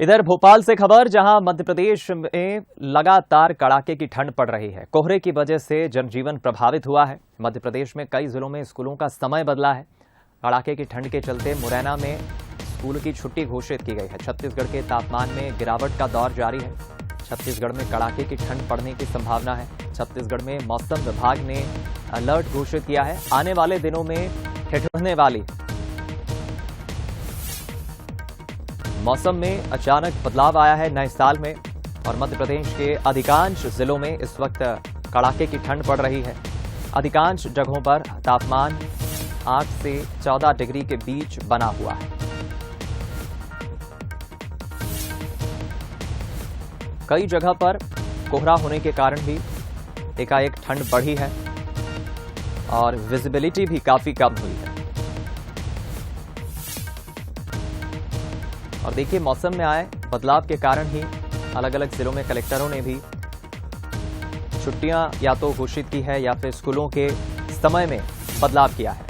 इधर भोपाल से खबर, जहां मध्य प्रदेश में लगातार कड़ाके की ठंड पड़ रही है। कोहरे की वजह से जनजीवन प्रभावित हुआ है। मध्य प्रदेश में कई जिलों में स्कूलों का समय बदला है। कड़ाके की ठंड के चलते मुरैना में स्कूल की छुट्टी घोषित की गई है। छत्तीसगढ़ के तापमान में गिरावट का दौर जारी है। छत्तीसगढ़ में कड़ाके की ठंड पड़ने की संभावना है। छत्तीसगढ़ में मौसम विभाग ने अलर्ट घोषित किया है। आने वाले दिनों में ठिठुरने वाली मौसम में अचानक बदलाव आया है नए साल में, और मध्य प्रदेश के अधिकांश जिलों में इस वक्त कड़ाके की ठंड पड़ रही है। अधिकांश जगहों पर तापमान 8 से 14 डिग्री के बीच बना हुआ है। कई जगह पर कोहरा होने के कारण भी एकाएक ठंड बढ़ी है और विजिबिलिटी भी काफी कम हुई है। और देखिए, मौसम में आए बदलाव के कारण ही अलग अलग जिलों में कलेक्टरों ने भी छुट्टियां या तो घोषित की है या फिर स्कूलों के समय में बदलाव किया है।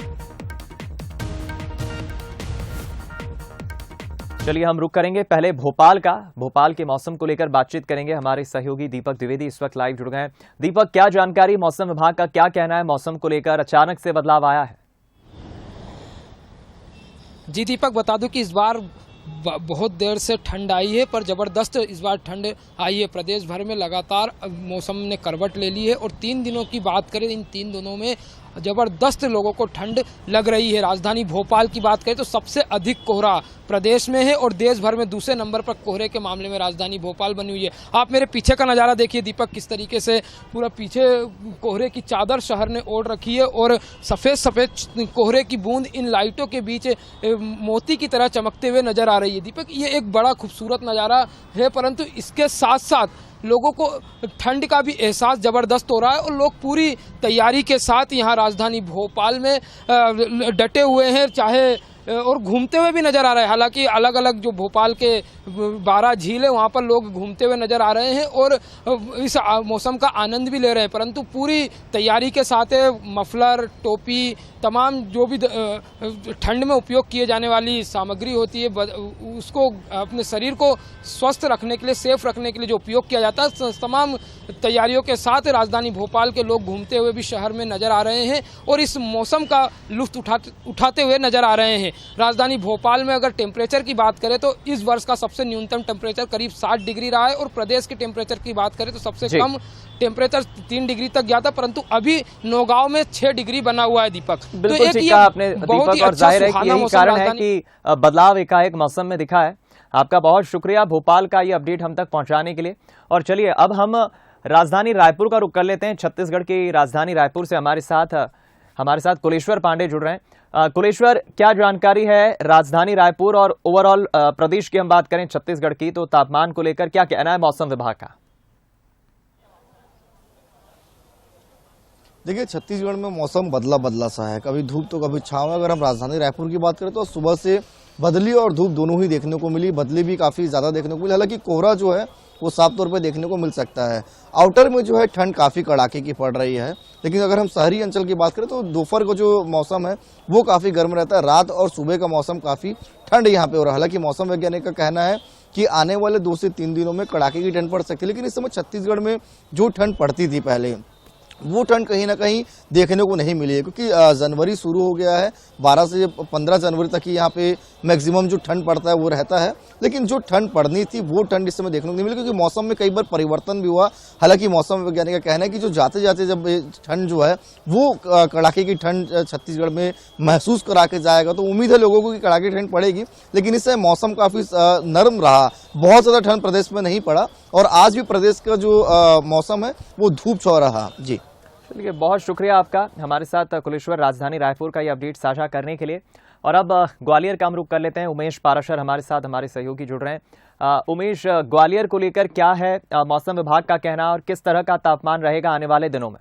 चलिए हम रुक करेंगे पहले भोपाल के मौसम को लेकर बातचीत करेंगे। हमारे सहयोगी दीपक द्विवेदी इस वक्त लाइव जुड़ गए हैं। दीपक, क्या जानकारी, मौसम विभाग का क्या कहना है, मौसम को लेकर अचानक से बदलाव आया है? जी दीपक, बता दूं कि इस बार बहुत देर से ठंड आई है, पर जबरदस्त इस बार ठंड आई है। प्रदेश भर में लगातार मौसम ने करवट ले ली है और 3 दिनों की बात करें, इन 3 दिनों में जबरदस्त लोगों को ठंड लग रही है। राजधानी भोपाल की बात करें तो सबसे अधिक कोहरा प्रदेश में है और देश भर में दूसरे नंबर पर कोहरे के मामले में राजधानी भोपाल बनी हुई है। आप मेरे पीछे का नज़ारा देखिए दीपक, किस तरीके से पूरा पीछे कोहरे की चादर शहर ने ओढ़ रखी है और सफ़ेद सफ़ेद कोहरे की बूंद इन लाइटों के बीच मोती की तरह चमकते हुए नजर आ रही है। दीपक, ये एक बड़ा खूबसूरत नज़ारा है, परंतु इसके साथ साथ लोगों को ठंड का भी एहसास जबरदस्त हो रहा है और लोग पूरी तैयारी के साथ यहाँ राजधानी भोपाल में डटे हुए हैं, चाहे और घूमते हुए भी नजर आ रहे हैं। हालांकि अलग अलग जो भोपाल के 12 झील है वहाँ पर लोग घूमते हुए नजर आ रहे हैं और इस मौसम का आनंद भी ले रहे हैं, परंतु पूरी तैयारी के साथ मफलर, टोपी, तमाम जो भी ठंड में उपयोग किए जाने वाली सामग्री होती है उसको अपने शरीर को स्वस्थ रखने के लिए, सेफ रखने के लिए जो उपयोग किया जाता है, तमाम तैयारियों के साथ राजधानी भोपाल के लोग घूमते हुए भी शहर में नजर आ रहे हैं और इस मौसम का लुत्फ उठाते हुए नजर आ रहे हैं। राजधानी भोपाल में अगर टेम्परेचर की बात करें तो इस वर्ष का सबसे न्यूनतम टेम्परेचर करीब 60 डिग्री रहा है और प्रदेश के टेम्परेचर की बात करें तो सबसे कम टेम्परेचर 3 डिग्री तक गया था, परंतु अभी नौगांव में 6 डिग्री बना हुआ है। दीपक, बिल्कुल ठीक कहा आपने दीपक, और जाहिर है कि यही कारण है कि बदलाव एकाएक मौसम में दिखा है। आपका बहुत शुक्रिया भोपाल का ये अपडेट हम तक पहुंचाने के लिए। और चलिए अब हम राजधानी रायपुर का रुख कर लेते हैं। छत्तीसगढ़ की राजधानी रायपुर से हमारे साथ कुलेश्वर पांडे जुड़ रहे हैं। कुलेश्वर, क्या जानकारी है राजधानी रायपुर और ओवरऑल प्रदेश की हम बात करें छत्तीसगढ़ की, तो तापमान को लेकर क्या कहना है मौसम विभाग का? देखिए, छत्तीसगढ़ में मौसम बदला सा है, कभी धूप तो कभी छांव है। अगर हम राजधानी रायपुर की बात करें तो सुबह से बदली और धूप दोनों ही देखने को मिली। बदली भी काफ़ी ज़्यादा देखने को मिली, हालांकि कोहरा जो है वो साफ तौर पे देखने को मिल सकता है। आउटर में जो है ठंड काफ़ी कड़ाके की पड़ रही है, लेकिन अगर हम शहरी अंचल की बात करें तो दोपहर को जो मौसम है वो काफ़ी गर्म रहता है। रात और सुबह का मौसम काफ़ी ठंड यहाँ पे हो रहा है। हालांकि मौसम वैज्ञानिक का कहना है कि आने वाले 2 से 3 दिनों में कड़ाके की ठंड पड़ सकती है, लेकिन इस समय छत्तीसगढ़ में जो ठंड पड़ती थी पहले, वो ठंड कहीं ना कहीं देखने को नहीं मिली है, क्योंकि जनवरी शुरू हो गया है। 12 से 15 जनवरी तक ही यहाँ पे मैक्सिमम जो ठंड पड़ता है वो रहता है, लेकिन जो ठंड पड़नी थी वो ठंड इस समय देखने को नहीं मिली, क्योंकि मौसम में कई बार परिवर्तन भी हुआ। हालांकि मौसम वैज्ञानिक का कहना है कि जो जाते जाते जब ठंड जो है वो कड़ाके की ठंड छत्तीसगढ़ में महसूस करा के जाएगा, तो उम्मीद है लोगों को कि कड़ाके की ठंड पड़ेगी। लेकिन इस समय मौसम काफ़ी नरम रहा, बहुत ज़्यादा ठंड प्रदेश में नहीं पड़ा और आज भी प्रदेश का जो मौसम है वो धूप छाव रहा। जी चलिए, बहुत शुक्रिया आपका हमारे साथ कुलेश्वर राजधानी रायपुर का ये अपडेट साझा करने के लिए। और अब ग्वालियर का हम रुख कर लेते हैं। उमेश पाराशर हमारे साथ, हमारे सहयोगी जुड़ रहे हैं। उमेश, ग्वालियर को लेकर क्या है मौसम विभाग का कहना और किस तरह का तापमान रहेगा आने वाले दिनों में?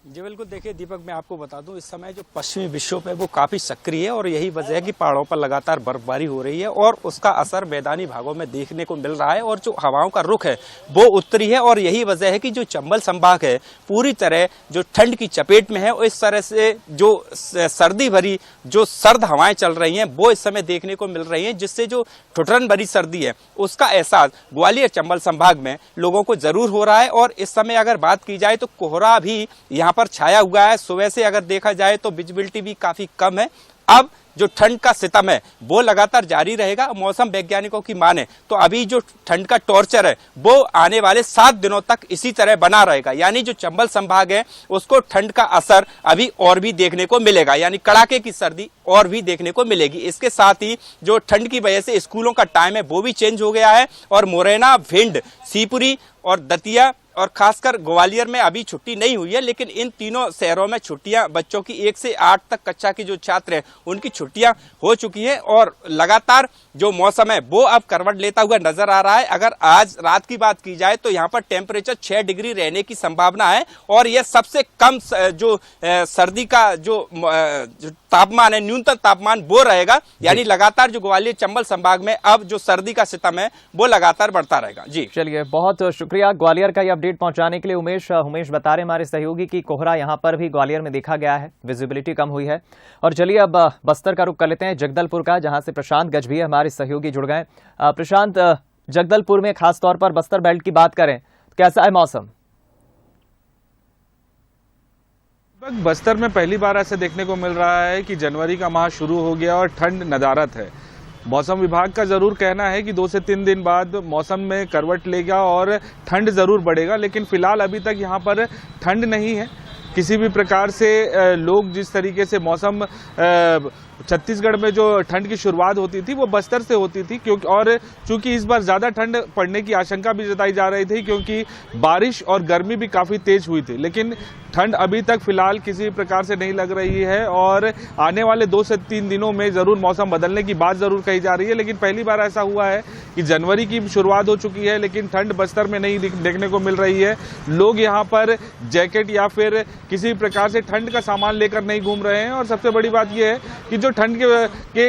जी बिल्कुल, देखिए दीपक, मैं आपको बता दूं, इस समय जो पश्चिमी विक्षोभ है वो काफी सक्रिय है और यही वजह है कि पहाड़ों पर लगातार बर्फबारी हो रही है और उसका असर मैदानी भागों में देखने को मिल रहा है और जो हवाओं का रुख है वो उत्तरी है और यही वजह है कि जो चंबल संभाग है पूरी तरह जो ठंड की चपेट में है और इस तरह से जो सर्दी भरी जो सर्द हवाएं चल रही हैं वो इस समय देखने को मिल रही हैं, जिससे जो ठुठुरन भरी सर्दी है उसका एहसास ग्वालियर चंबल संभाग में लोगों को जरूर हो रहा है। और इस समय अगर बात की जाए तो कोहरा भी यहाँ पर छाया हुआ है। सुबह से अगर देखा जाए तो विजिबिलिटी भी काफी कम है। अब जो ठंड का सितम है वो लगातार जारी रहेगा। मौसम वैज्ञानिकों की माने तो अभी जो ठंड का टॉर्चर है वो आने वाले 7 दिनों तक इसी तरह बना रहेगा, यानी जो चंबल संभाग है उसको ठंड का असर अभी और भी देखने को मिलेगा, यानी कड़ाके की सर्दी और भी देखने को मिलेगी। इसके साथ ही जो ठंड की वजह से स्कूलों का टाइम है वो भी चेंज हो गया है और मुरैना, भिंड, शिवपुरी और दतिया और खासकर ग्वालियर में अभी छुट्टी नहीं हुई है, लेकिन इन तीनों शहरों में छुट्टियां बच्चों की 1 से 8 तक कक्षा की जो छात्र हैं उनकी छुट्टियां हो चुकी हैं और लगातार जो मौसम है वो अब करवट लेता हुआ नजर आ रहा है। अगर आज रात की बात की जाए तो यहाँ पर टेम्परेचर 6 डिग्री रहने की संभावना है और यह सबसे कम जो सर्दी का जो तापमान है, न्यूनतम तापमान वो रहेगा, यानी लगातार जो ग्वालियर चंबल संभाग में अब जो सर्दी का सितम है वो लगातार बढ़ता रहेगा। जी चलिए, बहुत शुक्रिया ग्वालियर का ये अपडेट पहुंचाने के लिए। उमेश बता रहे हमारे सहयोगी की कोहरा यहाँ पर भी ग्वालियर में देखा गया है, विजिबिलिटी कम हुई है। और चलिए अब बस्तर का रुख कर लेते हैं, जगदलपुर का, जहां से प्रशांत गजभिया हमारे सहयोगी जुड़ गए। प्रशांत, जगदलपुर में खासतौर पर बस्तर बेल्ट की बात करें, कैसा है मौसम? बस्तर में पहली बार ऐसे देखने को मिल रहा है कि जनवरी का माह शुरू हो गया और ठंड नदारत है। मौसम विभाग का जरूर कहना है कि 2 से 3 दिन बाद मौसम में करवट लेगा और ठंड जरूर बढ़ेगा, लेकिन फिलहाल अभी तक यहाँ पर ठंड नहीं है किसी भी प्रकार से। लोग जिस तरीके से मौसम छत्तीसगढ़ में जो ठंड की शुरुआत होती थी वो बस्तर से होती थी, क्योंकि और चूंकि इस बार ज्यादा ठंड पड़ने की आशंका भी जताई जा रही थी क्योंकि बारिश और गर्मी भी काफी तेज हुई थी, लेकिन ठंड अभी तक फिलहाल किसी प्रकार से नहीं लग रही है और आने वाले 2 से 3 दिनों में जरूर मौसम बदलने की बात जरूर कही जा रही है। लेकिन पहली बार ऐसा हुआ है कि जनवरी की शुरुआत हो चुकी है लेकिन ठंड बस्तर में नहीं देखने को मिल रही है। लोग यहाँ पर जैकेट या फिर किसी प्रकार से ठंड का सामान लेकर नहीं घूम रहे हैं और सबसे बड़ी बात यह है कि जो ठंड के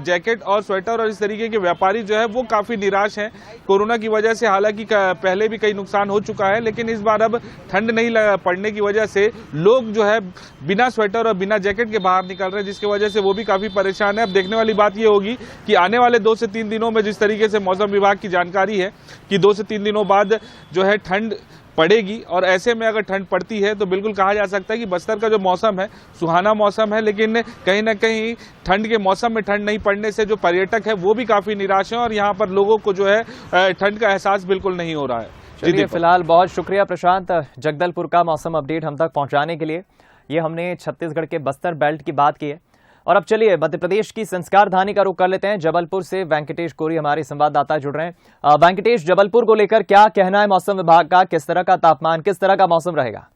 जैकेट और स्वेटर और इस तरीके के व्यापारी जो है वो काफी निराश हैं कोरोना की वजह से। हालांकि पहले भी कई नुकसान हो चुका है, लेकिन इस बार अब ठंड नहीं पड़ने की वजह से लोग जो है बिना स्वेटर और बिना जैकेट के बाहर निकल रहे हैं, जिसकी वजह से वो भी काफी परेशान है। अब देखने वाली बात ये होगी कि आने वाले 2 से 3 दिनों में जिस तरीके से मौसम विभाग की जानकारी है कि 2 से 3 दिनों बाद जो है ठंड पड़ेगी और ऐसे में अगर ठंड पड़ती है तो बिल्कुल कहा जा सकता है कि बस्तर का जो मौसम है सुहाना मौसम है, लेकिन कहीं ना कहीं ठंड के मौसम में ठंड नहीं पड़ने से जो पर्यटक है वो भी काफी निराश है और यहाँ पर लोगों को जो है ठंड का एहसास बिल्कुल नहीं हो रहा है। चलिए, फिलहाल बहुत शुक्रिया प्रशांत, जगदलपुर का मौसम अपडेट हम तक पहुंचाने के लिए। ये हमने छत्तीसगढ़ के बस्तर बेल्ट की बात की है। और अब चलिए मध्य प्रदेश की संस्कार धानी का रुख कर लेते हैं। जबलपुर से वेंकटेश कोरी हमारे संवाददाता जुड़ रहे हैं। वेंकटेश, जबलपुर को लेकर क्या कहना है मौसम विभाग का? किस तरह का तापमान, किस तरह का मौसम रहेगा?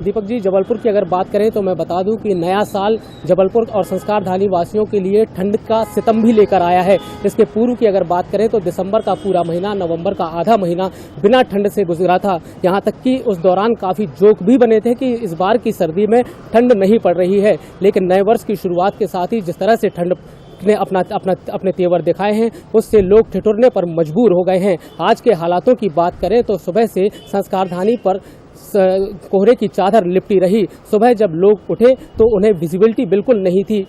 दीपक जी, जबलपुर की अगर बात करें तो मैं बता दूं कि नया साल जबलपुर और संस्कार धानी वासियों के लिए ठंड का सितम भी लेकर आया है। इसके पूर्व की अगर बात करें तो दिसंबर का पूरा महीना, नवंबर का आधा महीना बिना ठंड से गुजरा था। यहां तक कि उस दौरान काफ़ी जोक भी बने थे कि इस बार की सर्दी में ठंड नहीं पड़ रही है, लेकिन नए वर्ष की शुरुआत के साथ ही जिस तरह से ठंड ने अपने तेवर दिखाए हैं उससे लोग ठिठुरने पर मजबूर हो गए हैं। आज के हालातों की बात करें तो सुबह से संस्कार धानी पर कोहरे की चादर लिपटी रही। सुबह जब लोग उठे तो उन्हें विजिबिलिटी बिल्कुल नहीं थी।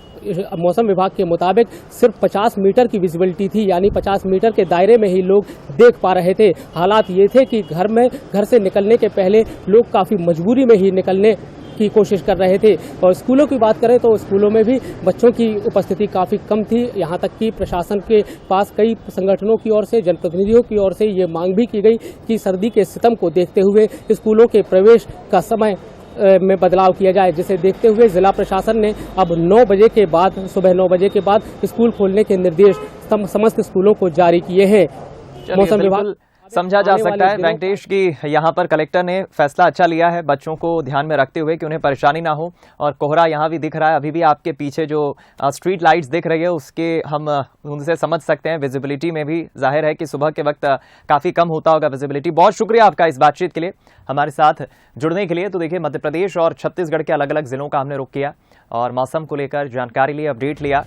मौसम विभाग के मुताबिक सिर्फ 50 मीटर की विजिबिलिटी थी, यानी 50 मीटर के दायरे में ही लोग देख पा रहे थे। हालात ये थे कि घर से निकलने के पहले लोग काफ़ी मजबूरी में ही निकलने की कोशिश कर रहे थे। और स्कूलों की बात करें तो स्कूलों में भी बच्चों की उपस्थिति काफ़ी कम थी। यहाँ तक कि प्रशासन के पास कई संगठनों की ओर से, जनप्रतिनिधियों की ओर से ये मांग भी की गई कि सर्दी के सितम को देखते हुए स्कूलों के प्रवेश का समय में बदलाव किया जाए, जिसे देखते हुए जिला प्रशासन ने अब 9 बजे के बाद, सुबह 9 बजे के बाद स्कूल खोलने के निर्देश समस्त स्कूलों को जारी किए हैं। मौसम विभाग समझा जा सकता है वेंकटेश की यहाँ पर कलेक्टर ने फैसला अच्छा लिया है बच्चों को ध्यान में रखते हुए कि उन्हें परेशानी ना हो। और कोहरा यहाँ भी दिख रहा है, अभी भी आपके पीछे जो स्ट्रीट लाइट्स दिख रही है उसके हम उनसे समझ सकते हैं। विजिबिलिटी में भी जाहिर है कि सुबह के वक्त काफ़ी कम होता होगा विजिबिलिटी। बहुत शुक्रिया आपका इस बातचीत के लिए, हमारे साथ जुड़ने के लिए। तो देखिए, मध्य प्रदेश और छत्तीसगढ़ के अलग अलग जिलों का हमने रुख किया और मौसम को लेकर जानकारी ली, अपडेट लिया।